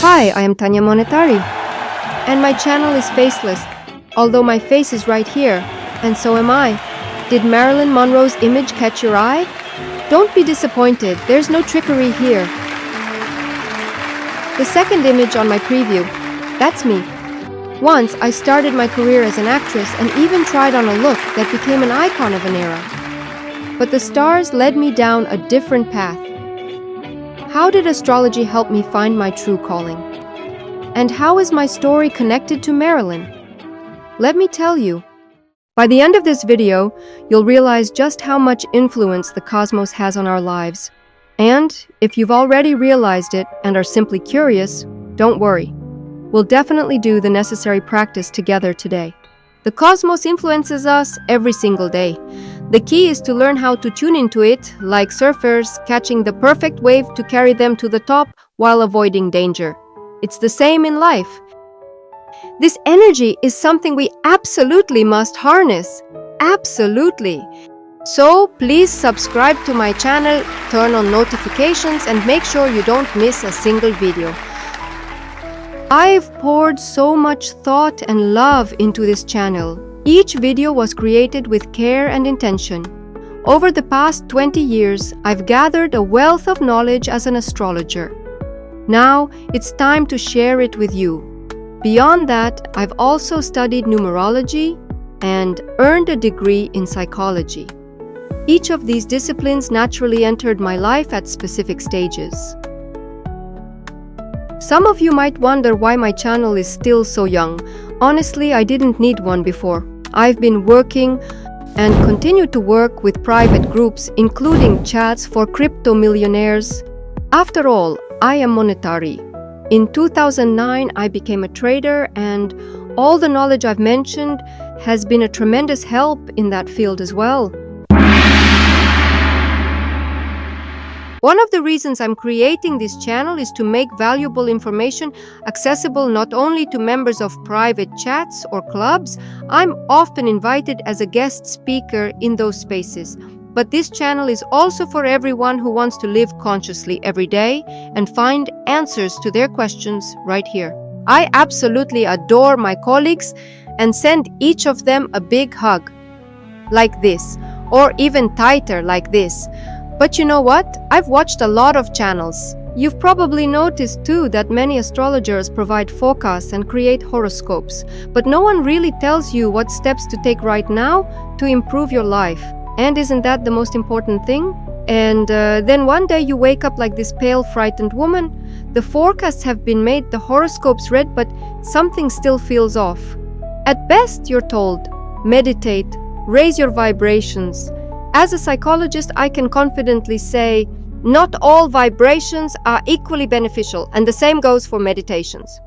Hi, I am Tanya Monetari, and my channel is faceless, although my face is right here, and so am I. Did Marilyn Monroe's image catch your eye? Don't be disappointed, there's no trickery here. The second image on my preview, that's me. Once, I started my career as an actress and even tried on a look that became an icon of an era. But the stars led me down a different path. How did astrology help me find my true calling? And how is my story connected to Marilyn? Let me tell you. By the end of this video, you'll realize just how much influence the cosmos has on our lives. And if you've already realized it and are simply curious, don't worry. We'll definitely do the necessary practice together today. The cosmos influences us every single day. The key is to learn how to tune into it, like surfers catching the perfect wave to carry them to the top while avoiding danger. It's the same in life. This energy is something we absolutely must harness. Absolutely. So please subscribe to my channel, turn on notifications, and make sure you don't miss a single video. I've poured so much thought and love into this channel. Each video was created with care and intention. Over the past 20 years, I've gathered a wealth of knowledge as an astrologer. Now, it's time to share it with you. Beyond that, I've also studied numerology and earned a degree in psychology. Each of these disciplines naturally entered my life at specific stages. Some of you might wonder why my channel is still so young. Honestly, I didn't need one before. I've been working and continue to work with private groups, including chats for crypto millionaires. After all, I am Monetari. In 2009, I became a trader, and all the knowledge I've mentioned has been a tremendous help in that field as well. One of the reasons I'm creating this channel is to make valuable information accessible not only to members of private chats or clubs. I'm often invited as a guest speaker in those spaces. But this channel is also for everyone who wants to live consciously every day and find answers to their questions right here. I absolutely adore my colleagues and send each of them a big hug, like this, or even tighter like this. But you know what? I've watched a lot of channels. You've probably noticed too that many astrologers provide forecasts and create horoscopes, but no one really tells you what steps to take right now to improve your life. And isn't that the most important thing? And then one day you wake up like this pale, frightened woman. The forecasts have been made, the horoscopes read, but something still feels off. At best, you're told, meditate, raise your vibrations. As a psychologist, I can confidently say, not all vibrations are equally beneficial, and the same goes for meditations.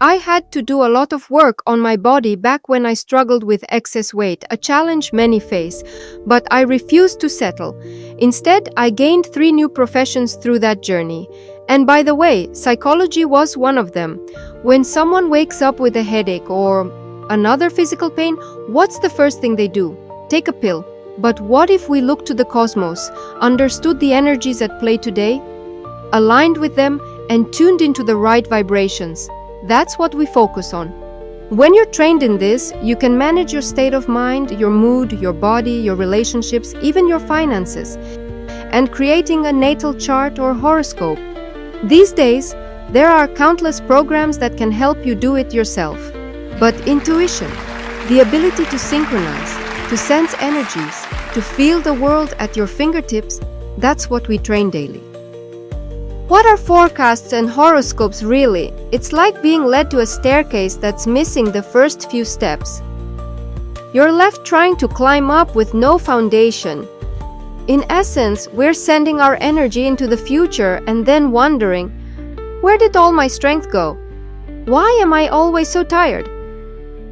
I had to do a lot of work on my body back when I struggled with excess weight, a challenge many face, but I refused to settle. Instead, I gained 3 new professions through that journey. And by the way, psychology was one of them. When someone wakes up with a headache or another physical pain, what's the first thing they do? Take a pill. But what if we looked to the cosmos, understood the energies at play today, aligned with them, and tuned into the right vibrations? That's what we focus on. When you're trained in this, you can manage your state of mind, your mood, your body, your relationships, even your finances, and creating a natal chart or horoscope. These days, there are countless programs that can help you do it yourself. But intuition, the ability to synchronize, to sense energies, to feel the world at your fingertips, that's what we train daily. What are forecasts and horoscopes really? It's like being led to a staircase that's missing the first few steps. You're left trying to climb up with no foundation. In essence, we're sending our energy into the future and then wondering, where did all my strength go? Why am I always so tired?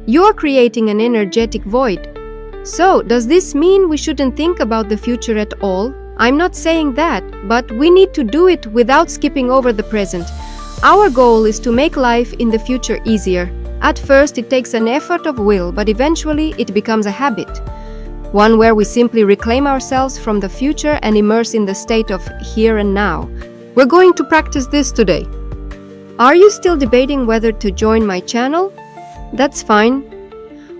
You're creating an energetic void. So, does this mean we shouldn't think about the future at all? I'm not saying that, but we need to do it without skipping over the present. Our goal is to make life in the future easier. At first, it takes an effort of will, but eventually it becomes a habit. One where we simply reclaim ourselves from the future and immerse in the state of here and now. We're going to practice this today. Are you still debating whether to join my channel? That's fine.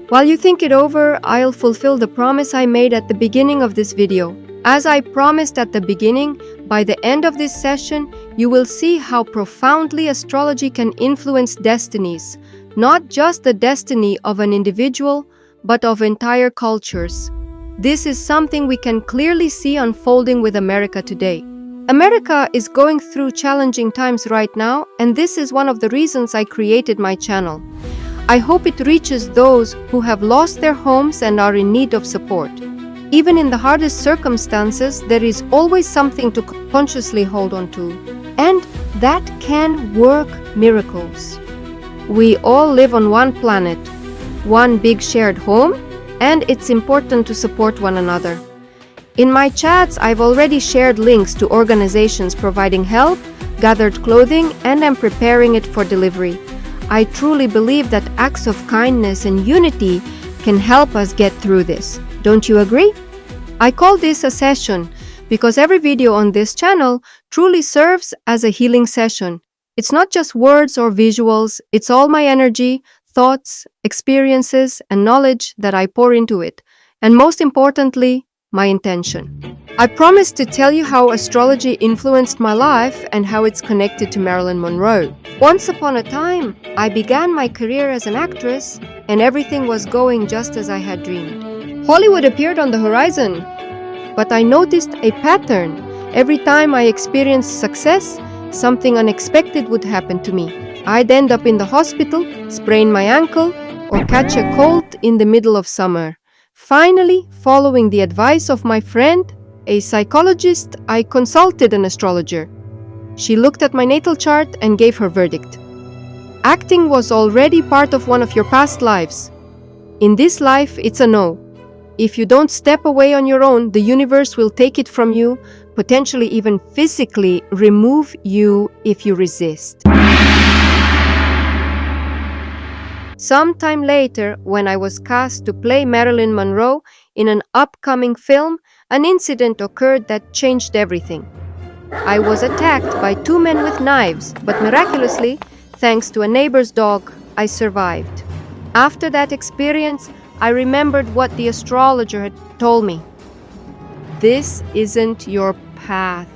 While you think it over, I'll fulfill the promise I made at the beginning of this video. As I promised at the beginning, by the end of this session, you will see how profoundly astrology can influence destinies, not just the destiny of an individual, but of entire cultures. This is something we can clearly see unfolding with America today. America is going through challenging times right now, and this is one of the reasons I created my channel. I hope it reaches those who have lost their homes and are in need of support. Even in the hardest circumstances, there is always something to consciously hold on to, and that can work miracles. We all live on one planet, one big shared home, and it's important to support one another. In my chats, I've already shared links to organizations providing help, gathered clothing, and am preparing it for delivery. I truly believe that acts of kindness and unity can help us get through this. Don't you agree? I call this a session because every video on this channel truly serves as a healing session. It's not just words or visuals, it's all my energy, thoughts, experiences, and knowledge that I pour into it. And most importantly, my intention. I promised to tell you how astrology influenced my life and how it's connected to Marilyn Monroe. Once upon a time, I began my career as an actress, and everything was going just as I had dreamed. Hollywood appeared on the horizon, but I noticed a pattern. Every time I experienced success, something unexpected would happen to me. I'd end up in the hospital, sprain my ankle, or catch a cold in the middle of summer. Finally, following the advice of my friend, a psychologist, I consulted an astrologer. She looked at my natal chart and gave her verdict. Acting was already part of one of your past lives. In this life, it's a no. If you don't step away on your own, the universe will take it from you, potentially even physically remove you if you resist. Sometime later, when I was cast to play Marilyn Monroe in an upcoming film, an incident occurred that changed everything. I was attacked by two men with knives, but miraculously, thanks to a neighbor's dog, I survived. After that experience, I remembered what the astrologer had told me. This isn't your path.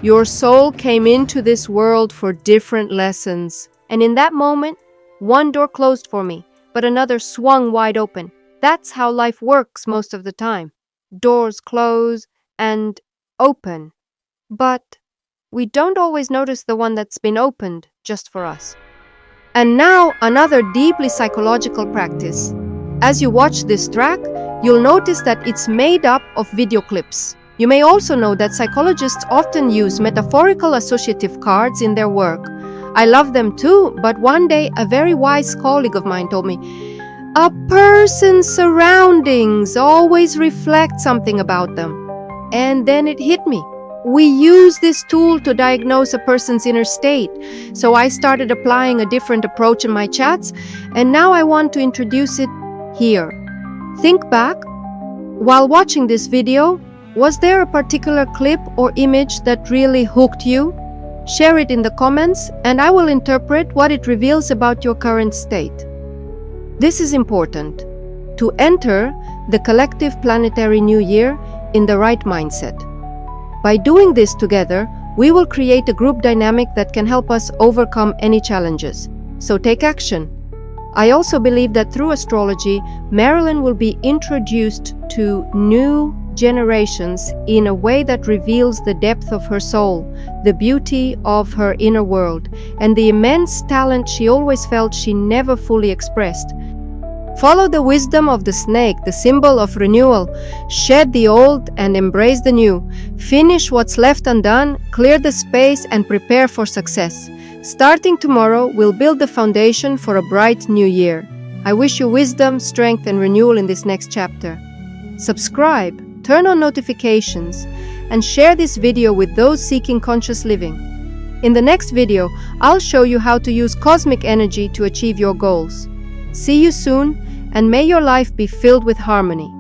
Your soul came into this world for different lessons. And in that moment, one door closed for me, but another swung wide open. That's how life works most of the time. Doors close and open. But we don't always notice the one that's been opened just for us. And now another deeply psychological practice. As you watch this track, you'll notice that it's made up of video clips. You may also know that psychologists often use metaphorical associative cards in their work. I love them too, but one day a very wise colleague of mine told me, a person's surroundings always reflect something about them. And then it hit me. We use this tool to diagnose a person's inner state. So I started applying a different approach in my chats, and now I want to introduce it here. Think back. While watching this video, was there a particular clip or image that really hooked you? Share it in the comments, and I will interpret what it reveals about your current state. This is important, to enter the collective planetary new year in the right mindset. By doing this together, we will create a group dynamic that can help us overcome any challenges. So take action. I also believe that through astrology, Marilyn will be introduced to new generations in a way that reveals the depth of her soul, the beauty of her inner world, and the immense talent she always felt she never fully expressed. Follow the wisdom of the snake, the symbol of renewal. Shed the old and embrace the new. Finish what's left undone, clear the space, and prepare for success. Starting tomorrow, we'll build the foundation for a bright new year. I wish you wisdom, strength, and renewal in this next chapter. Subscribe, turn on notifications, and share this video with those seeking conscious living. In the next video, I'll show you how to use cosmic energy to achieve your goals. See you soon, and may your life be filled with harmony.